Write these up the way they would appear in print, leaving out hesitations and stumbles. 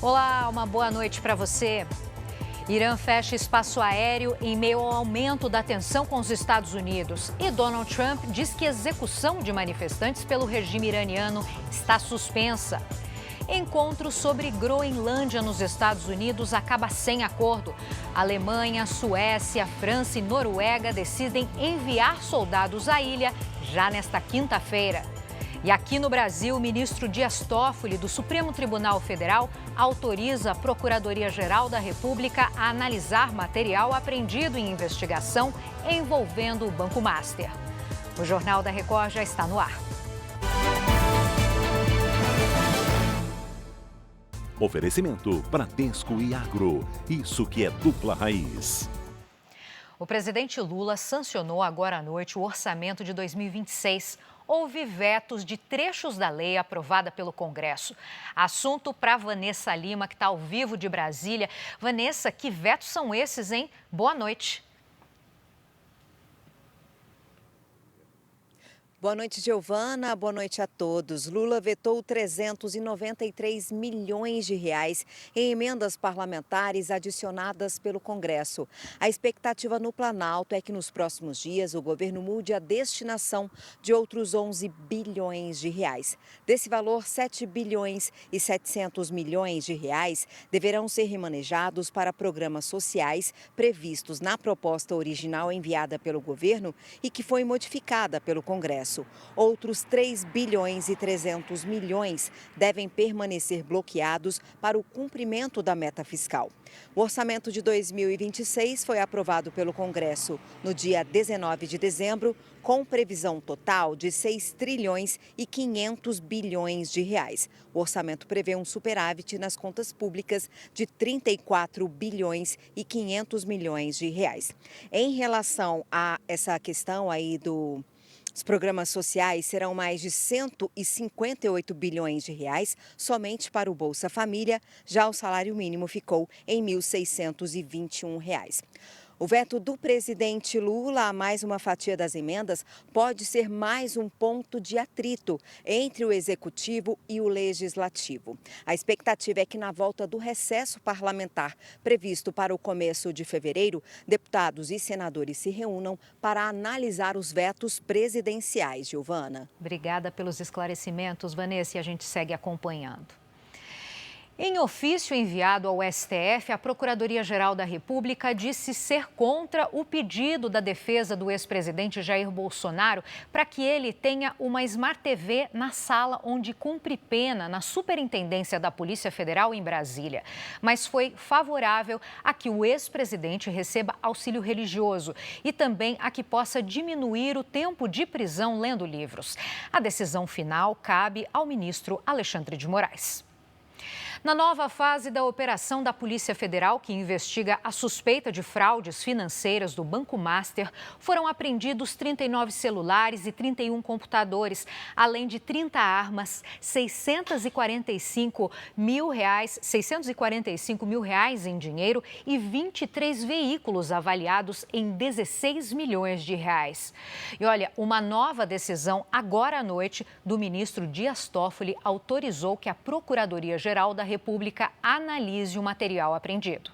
Olá, uma boa noite para você. Irã fecha espaço aéreo em meio ao aumento da tensão com os Estados Unidos. E Donald Trump diz que a execução de manifestantes pelo regime iraniano está suspensa. Encontro sobre Groenlândia nos Estados Unidos acaba sem acordo. Alemanha, Suécia, França e Noruega decidem enviar soldados à ilha já nesta quinta-feira. E aqui no Brasil, o ministro Dias Toffoli, do Supremo Tribunal Federal, autoriza a Procuradoria-Geral da República a analisar material apreendido em investigação envolvendo o Banco Master. O Jornal da Record já está no ar. Oferecimento Bradesco e Agro. Isso que é dupla raiz. O presidente Lula sancionou agora à noite o orçamento de 2026. Houve vetos de trechos da lei aprovada pelo Congresso. Assunto para Vanessa Lima, que está ao vivo de Brasília. Vanessa, que vetos são esses, hein? Boa noite. Boa noite, Giovana. Boa noite a todos. Lula vetou 393 milhões de reais em emendas parlamentares adicionadas pelo Congresso. A expectativa no Planalto é que nos próximos dias o governo mude a destinação de outros 11 bilhões de reais. Desse valor, 7 bilhões e 700 milhões de reais deverão ser remanejados para programas sociais previstos na proposta original enviada pelo governo e que foi modificada pelo Congresso. Outros 3 bilhões e 300 milhões devem permanecer bloqueados para o cumprimento da meta fiscal. O orçamento de 2026 foi aprovado pelo Congresso no dia 19 de dezembro, com previsão total de 6 trilhões e 500 bilhões de reais. O orçamento prevê um superávit nas contas públicas de 34 bilhões e 500 milhões de reais. Em relação a essa questão aí os programas sociais, serão mais de 158 bilhões de reais somente para o Bolsa Família, já o salário mínimo ficou em R$ 1.621. O veto do presidente Lula a mais uma fatia das emendas pode ser mais um ponto de atrito entre o executivo e o legislativo. A expectativa é que na volta do recesso parlamentar previsto para o começo de fevereiro, deputados e senadores se reúnam para analisar os vetos presidenciais. Giovana. Obrigada pelos esclarecimentos, Vanessa, e a gente segue acompanhando. Em ofício enviado ao STF, a Procuradoria-Geral da República disse ser contra o pedido da defesa do ex-presidente Jair Bolsonaro para que ele tenha uma Smart TV na sala onde cumpre pena na Superintendência da Polícia Federal em Brasília. Mas foi favorável a que o ex-presidente receba auxílio religioso e também a que possa diminuir o tempo de prisão lendo livros. A decisão final cabe ao ministro Alexandre de Moraes. Na nova fase da operação da Polícia Federal, que investiga a suspeita de fraudes financeiras do Banco Master, foram apreendidos 39 celulares e 31 computadores, além de 30 armas, R$ 645 mil em dinheiro e 23 veículos avaliados em 16 milhões de reais. E olha, uma nova decisão agora à noite do ministro Dias Toffoli autorizou que a Procuradoria-Geral da República analise o material apreendido.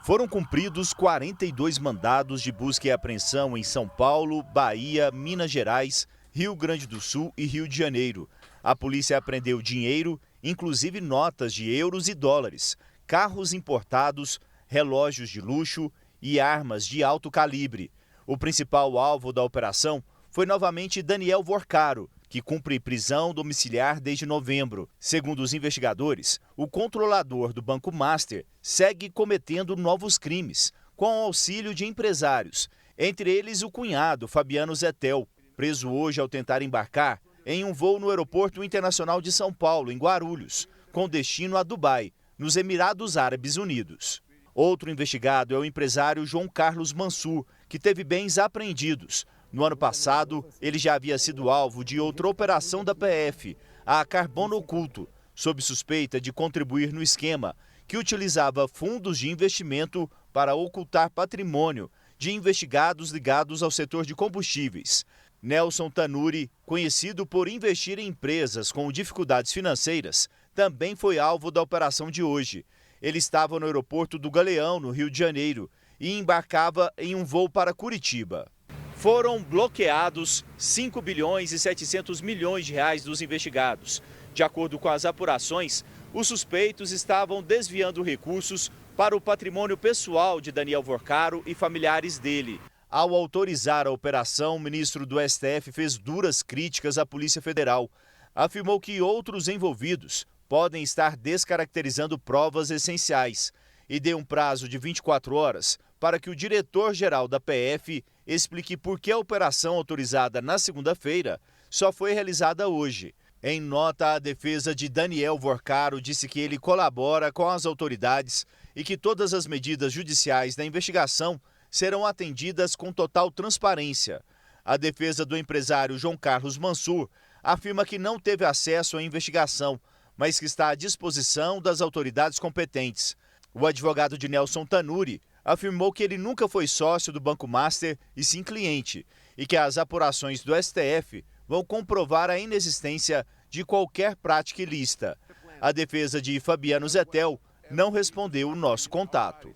Foram cumpridos 42 mandados de busca e apreensão em São Paulo, Bahia, Minas Gerais, Rio Grande do Sul e Rio de Janeiro. A polícia apreendeu dinheiro, inclusive notas de euros e dólares, carros importados, relógios de luxo e armas de alto calibre. O principal alvo da operação foi novamente Daniel Vorcaro, que cumpre prisão domiciliar desde novembro. Segundo os investigadores, o controlador do Banco Master segue cometendo novos crimes, com o auxílio de empresários, entre eles o cunhado, Fabiano Zettel, preso hoje ao tentar embarcar em um voo no Aeroporto Internacional de São Paulo, em Guarulhos, com destino a Dubai, nos Emirados Árabes Unidos. Outro investigado é o empresário João Carlos Mansur, que teve bens apreendidos. No ano passado, ele já havia sido alvo de outra operação da PF, a Carbono Oculto, sob suspeita de contribuir no esquema, que utilizava fundos de investimento para ocultar patrimônio de investigados ligados ao setor de combustíveis. Nelson Tanuri, conhecido por investir em empresas com dificuldades financeiras, também foi alvo da operação de hoje. Ele estava no aeroporto do Galeão, no Rio de Janeiro, e embarcava em um voo para Curitiba. Foram bloqueados 5 bilhões e 700 milhões de reais dos investigados. De acordo com as apurações, os suspeitos estavam desviando recursos para o patrimônio pessoal de Daniel Vorcaro e familiares dele. Ao autorizar a operação, o ministro do STF fez duras críticas à Polícia Federal. Afirmou que outros envolvidos podem estar descaracterizando provas essenciais e deu um prazo de 24 horas para que o diretor-geral da PF explique por que a operação autorizada na segunda-feira só foi realizada hoje. Em nota, a defesa de Daniel Vorcaro disse que ele colabora com as autoridades e que todas as medidas judiciais da investigação serão atendidas com total transparência. A defesa do empresário João Carlos Mansur afirma que não teve acesso à investigação, mas que está à disposição das autoridades competentes. O advogado de Nelson Tanuri afirmou que ele nunca foi sócio do Banco Master e sim cliente, e que as apurações do STF vão comprovar a inexistência de qualquer prática ilícita. A defesa de Fabiano Zettel não respondeu o nosso contato.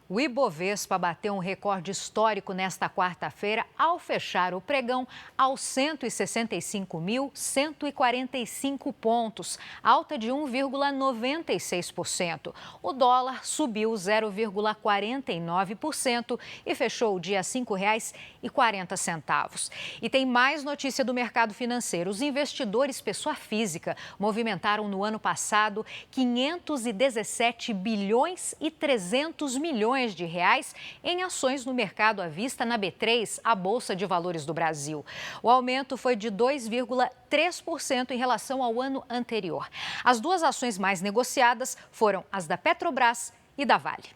O Ibovespa bateu um recorde histórico nesta quarta-feira ao fechar o pregão aos 165.145 pontos, alta de 1,96%. O dólar subiu 0,49% e fechou o dia a R$ 5,40. E tem mais notícia do mercado financeiro. Os investidores pessoa física movimentaram no ano passado 517 bilhões e 300 milhões de reais em ações no mercado à vista na B3, a Bolsa de Valores do Brasil. O aumento foi de 2,3% em relação ao ano anterior. As duas ações mais negociadas foram as da Petrobras e da Vale.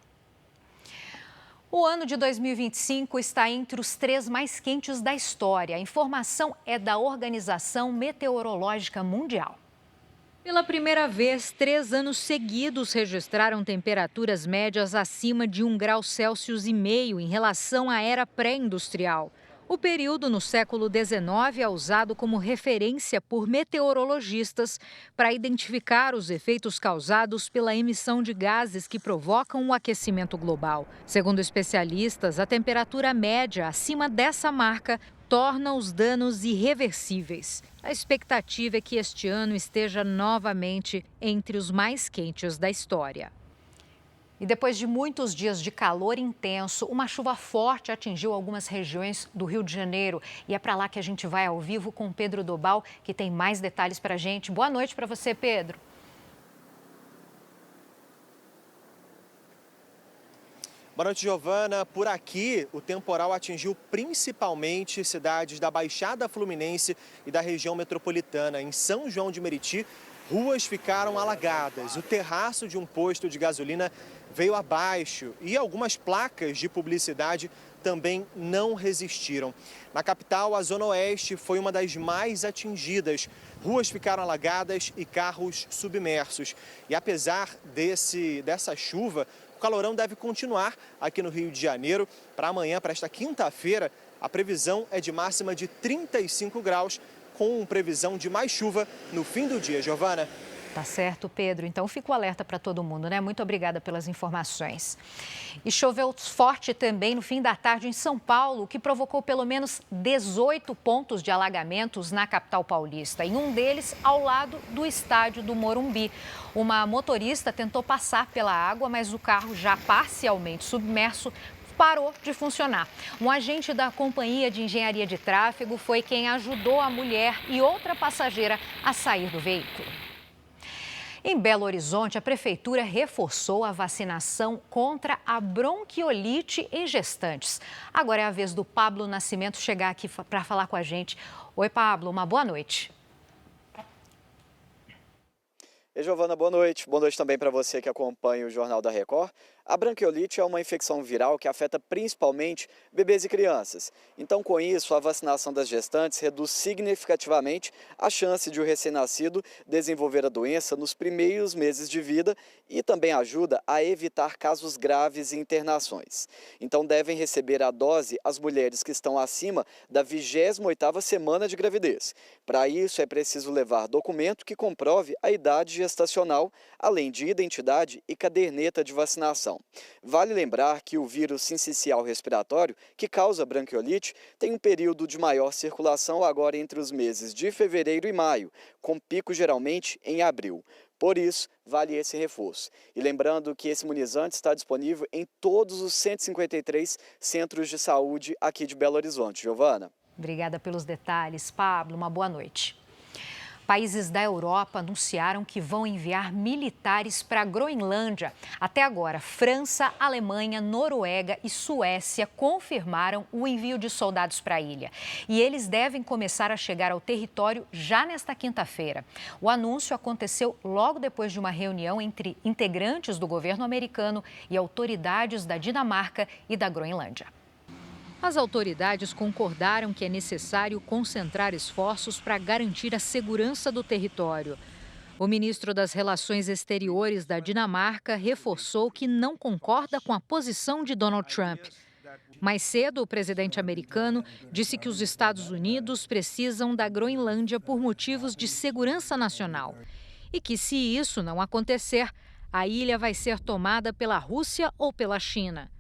O ano de 2025 está entre os 3 mais quentes da história. A informação é da Organização Meteorológica Mundial. Pela primeira vez, 3 anos seguidos registraram temperaturas médias acima de 1,5 graus Celsius em relação à era pré-industrial. O período no século XIX é usado como referência por meteorologistas para identificar os efeitos causados pela emissão de gases que provocam o aquecimento global. Segundo especialistas, a temperatura média acima dessa marca torna os danos irreversíveis. A expectativa é que este ano esteja novamente entre os mais quentes da história. E depois de muitos dias de calor intenso, uma chuva forte atingiu algumas regiões do Rio de Janeiro. E é para lá que a gente vai ao vivo com Pedro Dobal, que tem mais detalhes para a gente. Boa noite para você, Pedro. Boa noite, Giovana. Por aqui, o temporal atingiu principalmente cidades da Baixada Fluminense e da região metropolitana. Em São João de Meriti, ruas ficaram alagadas. O terraço de um posto de gasolina veio abaixo e algumas placas de publicidade também não resistiram. Na capital, a Zona Oeste foi uma das mais atingidas. Ruas ficaram alagadas e carros submersos. E apesar dessa chuva, o calorão deve continuar aqui no Rio de Janeiro. Para amanhã, para esta quinta-feira, a previsão é de máxima de 35 graus, com previsão de mais chuva no fim do dia. Giovana. Tá certo, Pedro. Então, fica o alerta para todo mundo, né? Muito obrigada pelas informações. E choveu forte também no fim da tarde em São Paulo, o que provocou pelo menos 18 pontos de alagamentos na capital paulista. Em um deles, ao lado do estádio do Morumbi. Uma motorista tentou passar pela água, mas o carro, já parcialmente submerso, parou de funcionar. Um agente da Companhia de Engenharia de Tráfego foi quem ajudou a mulher e outra passageira a sair do veículo. Em Belo Horizonte, a prefeitura reforçou a vacinação contra a bronquiolite em gestantes. Agora é a vez do Pablo Nascimento chegar aqui para falar com a gente. Oi, Pablo, uma boa noite. Giovana, boa noite. Boa noite também para você que acompanha o Jornal da Record. A branquiolite é uma infecção viral que afeta principalmente bebês e crianças. Então, com isso, a vacinação das gestantes reduz significativamente a chance de o recém-nascido desenvolver a doença nos primeiros meses de vida e também ajuda a evitar casos graves e internações. Então, devem receber a dose as mulheres que estão acima da 28ª semana de gravidez. Para isso, é preciso levar documento que comprove a idade gestacional, além de identidade e caderneta de vacinação. Vale lembrar que o vírus sincicial respiratório, que causa branquiolite, tem um período de maior circulação agora entre os meses de fevereiro e maio, com pico geralmente em abril. Por isso, vale esse reforço. E lembrando que esse imunizante está disponível em todos os 153 centros de saúde aqui de Belo Horizonte. Giovana. Obrigada pelos detalhes, Pablo. Uma boa noite. Países da Europa anunciaram que vão enviar militares para a Groenlândia. Até agora, França, Alemanha, Noruega e Suécia confirmaram o envio de soldados para a ilha. E eles devem começar a chegar ao território já nesta quinta-feira. O anúncio aconteceu logo depois de uma reunião entre integrantes do governo americano e autoridades da Dinamarca e da Groenlândia. As autoridades concordaram que é necessário concentrar esforços para garantir a segurança do território. O ministro das Relações Exteriores da Dinamarca reforçou que não concorda com a posição de Donald Trump. Mais cedo, o presidente americano disse que os Estados Unidos precisam da Groenlândia por motivos de segurança nacional e que, se isso não acontecer, a ilha vai ser tomada pela Rússia ou pela China.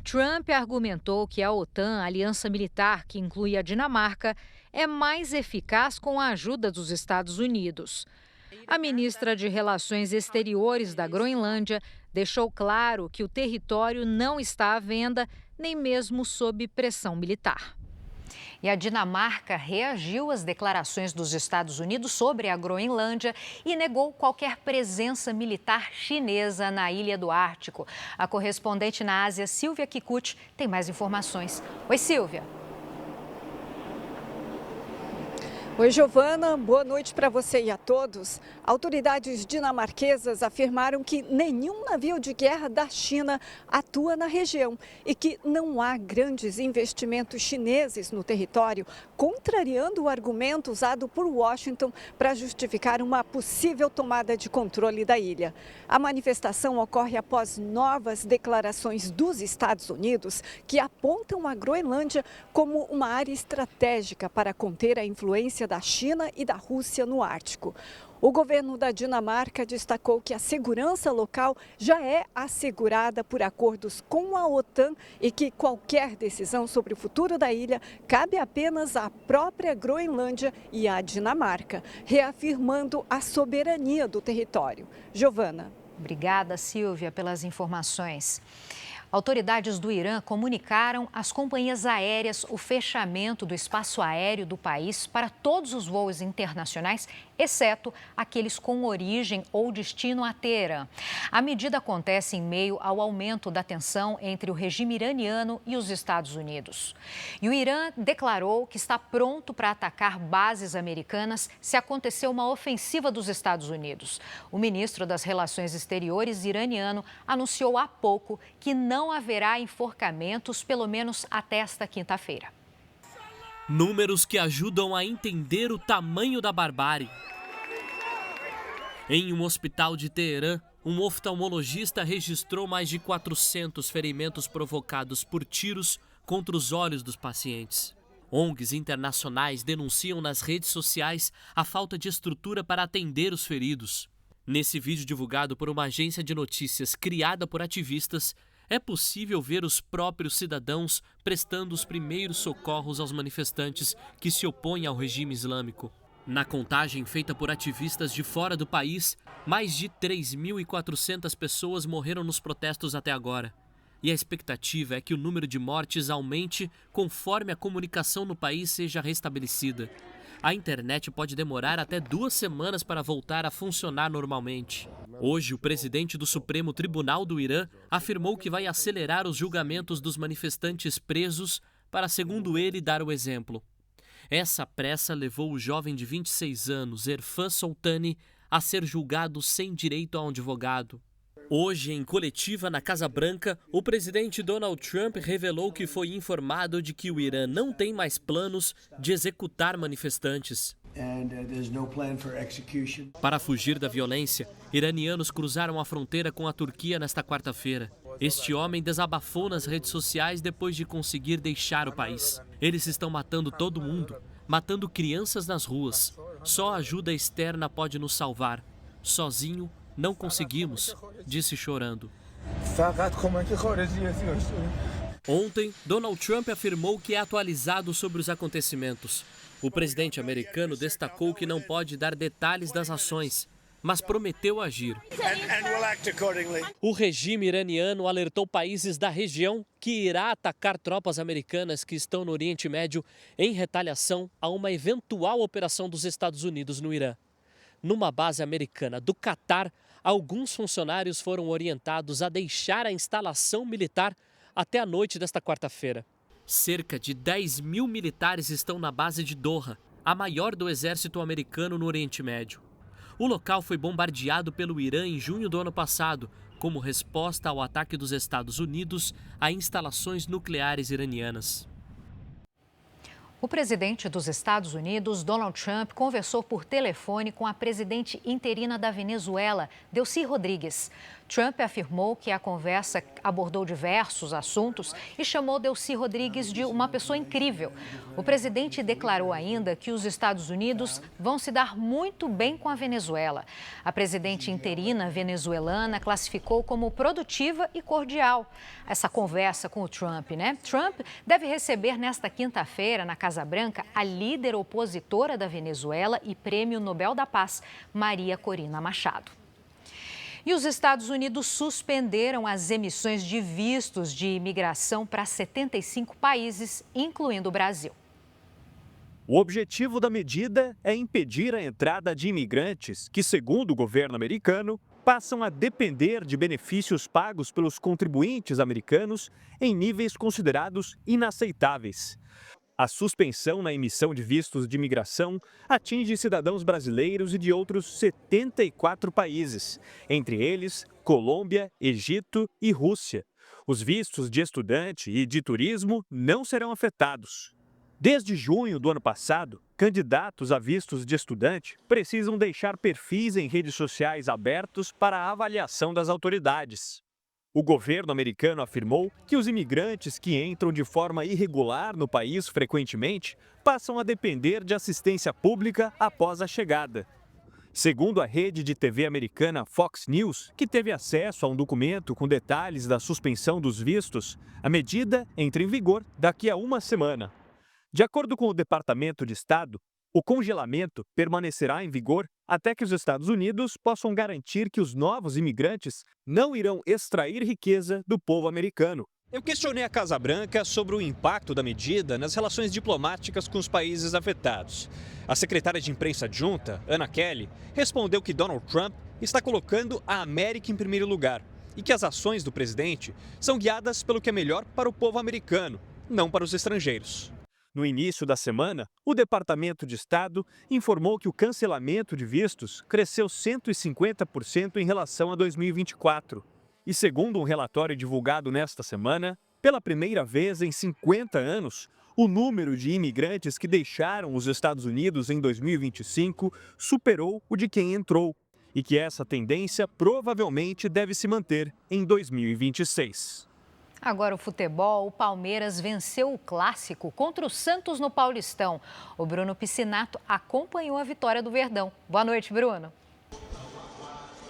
Trump argumentou que a OTAN, a aliança militar que inclui a Dinamarca, é mais eficaz com a ajuda dos Estados Unidos. A ministra de Relações Exteriores da Groenlândia deixou claro que o território não está à venda, nem mesmo sob pressão militar. E a Dinamarca reagiu às declarações dos Estados Unidos sobre a Groenlândia e negou qualquer presença militar chinesa na ilha do Ártico. A correspondente na Ásia, Silvia Kikuchi, tem mais informações. Oi, Silvia. Oi, Giovana. Boa noite para você e a todos. Autoridades dinamarquesas afirmaram que nenhum navio de guerra da China atua na região e que não há grandes investimentos chineses no território, contrariando o argumento usado por Washington para justificar uma possível tomada de controle da ilha. A manifestação ocorre após novas declarações dos Estados Unidos que apontam a Groenlândia como uma área estratégica para conter a influência da China e da Rússia no Ártico. O governo da Dinamarca destacou que a segurança local já é assegurada por acordos com a OTAN e que qualquer decisão sobre o futuro da ilha cabe apenas à própria Groenlândia e à Dinamarca, reafirmando a soberania do território. Giovana. Obrigada, Silvia, pelas informações. Autoridades do Irã comunicaram às companhias aéreas o fechamento do espaço aéreo do país para todos os voos internacionais, exceto aqueles com origem ou destino a Teherã. A medida acontece em meio ao aumento da tensão entre o regime iraniano e os Estados Unidos. E o Irã declarou que está pronto para atacar bases americanas se acontecer uma ofensiva dos Estados Unidos. O ministro das Relações Exteriores iraniano anunciou há pouco que não haverá enforcamentos, pelo menos até esta quinta-feira. Números que ajudam a entender o tamanho da barbárie. Em um hospital de Teherã, um oftalmologista registrou mais de 400 ferimentos provocados por tiros contra os olhos dos pacientes. ONGs internacionais denunciam nas redes sociais a falta de estrutura para atender os feridos. Nesse vídeo divulgado por uma agência de notícias criada por ativistas, é possível ver os próprios cidadãos prestando os primeiros socorros aos manifestantes que se opõem ao regime islâmico. Na contagem feita por ativistas de fora do país, mais de 3.400 pessoas morreram nos protestos até agora. E a expectativa é que o número de mortes aumente conforme a comunicação no país seja restabelecida. A internet pode demorar até 2 semanas para voltar a funcionar normalmente. Hoje, o presidente do Supremo Tribunal do Irã afirmou que vai acelerar os julgamentos dos manifestantes presos para, segundo ele, dar o exemplo. Essa pressa levou o jovem de 26 anos, Erfan Soltani, a ser julgado sem direito a um advogado. Hoje, em coletiva na Casa Branca, o presidente Donald Trump revelou que foi informado de que o Irã não tem mais planos de executar manifestantes. Para fugir da violência, iranianos cruzaram a fronteira com a Turquia nesta quarta-feira. Este homem desabafou nas redes sociais depois de conseguir deixar o país. Eles estão matando todo mundo, matando crianças nas ruas. Só a ajuda externa pode nos salvar. Sozinho, não conseguimos, disse chorando. Ontem, Donald Trump afirmou que é atualizado sobre os acontecimentos. O presidente americano destacou que não pode dar detalhes das ações, mas prometeu agir. O regime iraniano alertou países da região que irá atacar tropas americanas que estão no Oriente Médio em retaliação a uma eventual operação dos Estados Unidos no Irã. Numa base americana do Catar, alguns funcionários foram orientados a deixar a instalação militar até a noite desta quarta-feira. Cerca de 10 mil militares estão na base de Doha, a maior do exército americano no Oriente Médio. O local foi bombardeado pelo Irã em junho do ano passado, como resposta ao ataque dos Estados Unidos a instalações nucleares iranianas. O presidente dos Estados Unidos, Donald Trump, conversou por telefone com a presidente interina da Venezuela, Delcy Rodrigues. Trump afirmou que a conversa abordou diversos assuntos e chamou Delcy Rodrigues de uma pessoa incrível. O presidente declarou ainda que os Estados Unidos vão se dar muito bem com a Venezuela. A presidente interina venezuelana classificou como produtiva e cordial essa conversa com o Trump, né? Trump deve receber nesta quinta-feira, na Casa Branca, a líder opositora da Venezuela e Prêmio Nobel da Paz, Maria Corina Machado. E os Estados Unidos suspenderam as emissões de vistos de imigração para 75 países, incluindo o Brasil. O objetivo da medida é impedir a entrada de imigrantes que, segundo o governo americano, passam a depender de benefícios pagos pelos contribuintes americanos em níveis considerados inaceitáveis. A suspensão na emissão de vistos de imigração atinge cidadãos brasileiros e de outros 74 países, entre eles Colômbia, Egito e Rússia. Os vistos de estudante e de turismo não serão afetados. Desde junho do ano passado, candidatos a vistos de estudante precisam deixar perfis em redes sociais abertos para a avaliação das autoridades. O governo americano afirmou que os imigrantes que entram de forma irregular no país frequentemente passam a depender de assistência pública após a chegada. Segundo a rede de TV americana Fox News, que teve acesso a um documento com detalhes da suspensão dos vistos, a medida entra em vigor daqui a uma semana. De acordo com o Departamento de Estado, o congelamento permanecerá em vigor até que os Estados Unidos possam garantir que os novos imigrantes não irão extrair riqueza do povo americano. Eu questionei a Casa Branca sobre o impacto da medida nas relações diplomáticas com os países afetados. A secretária de imprensa adjunta, Anna Kelly, respondeu que Donald Trump está colocando a América em primeiro lugar e que as ações do presidente são guiadas pelo que é melhor para o povo americano, não para os estrangeiros. No início da semana, o Departamento de Estado informou que o cancelamento de vistos cresceu 150% em relação a 2024. E segundo um relatório divulgado nesta semana, pela primeira vez em 50 anos, o número de imigrantes que deixaram os Estados Unidos em 2025 superou o de quem entrou, e que essa tendência provavelmente deve se manter em 2026. Agora o futebol, o Palmeiras venceu o clássico contra o Santos no Paulistão. O Bruno Piscinato acompanhou a vitória do Verdão. Boa noite, Bruno.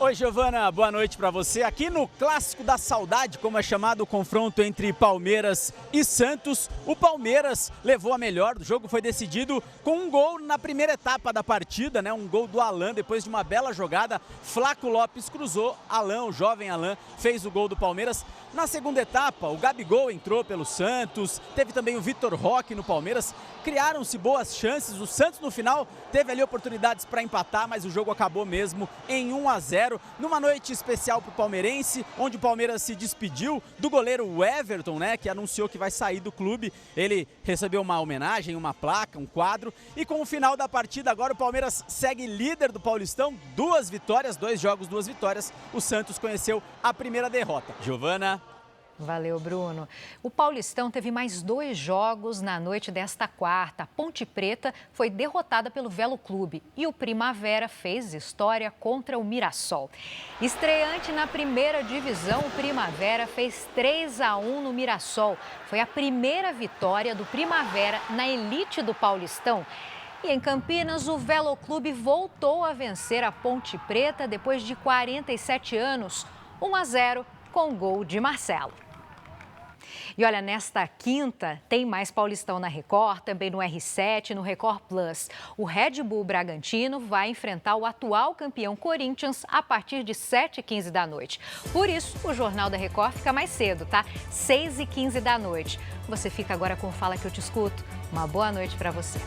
Oi, Giovana, boa noite para você. Aqui no Clássico da Saudade, como é chamado o confronto entre Palmeiras e Santos, o Palmeiras levou a melhor. O jogo foi decidido com um gol na primeira etapa da partida, né? Um gol do Alan, depois de uma bela jogada. Flaco Lopes cruzou, Alan, o jovem Alan, fez o gol do Palmeiras. Na segunda etapa, o Gabigol entrou pelo Santos, teve também o Vitor Roque no Palmeiras. Criaram-se boas chances, o Santos no final teve ali oportunidades para empatar, mas o jogo acabou mesmo em 1-0. 0, numa noite especial para o palmeirense, onde o Palmeiras se despediu do goleiro Everton, né, que anunciou que vai sair do clube. Ele recebeu uma homenagem, uma placa, um quadro, e com o final da partida agora o Palmeiras segue líder do Paulistão, 2 vitórias, 2 jogos, 2 vitórias. O Santos conheceu a primeira derrota. Giovana. Valeu, Bruno. O Paulistão teve mais 2 jogos na noite desta quarta. A Ponte Preta foi derrotada pelo Velo Clube e o Primavera fez história contra o Mirassol. Estreante na primeira divisão, o Primavera fez 3-1 no Mirassol. Foi a primeira vitória do Primavera na elite do Paulistão. E em Campinas, o Velo Clube voltou a vencer a Ponte Preta depois de 47 anos, 1-0 com gol de Marcelo. E olha, nesta quinta tem mais Paulistão na Record, também no R7, no Record Plus. O Red Bull Bragantino vai enfrentar o atual campeão Corinthians a partir de 7h15 da noite. Por isso, o Jornal da Record fica mais cedo, tá? 6h15 da noite. Você fica agora com Fala Que Eu Te Escuto. Uma boa noite para você.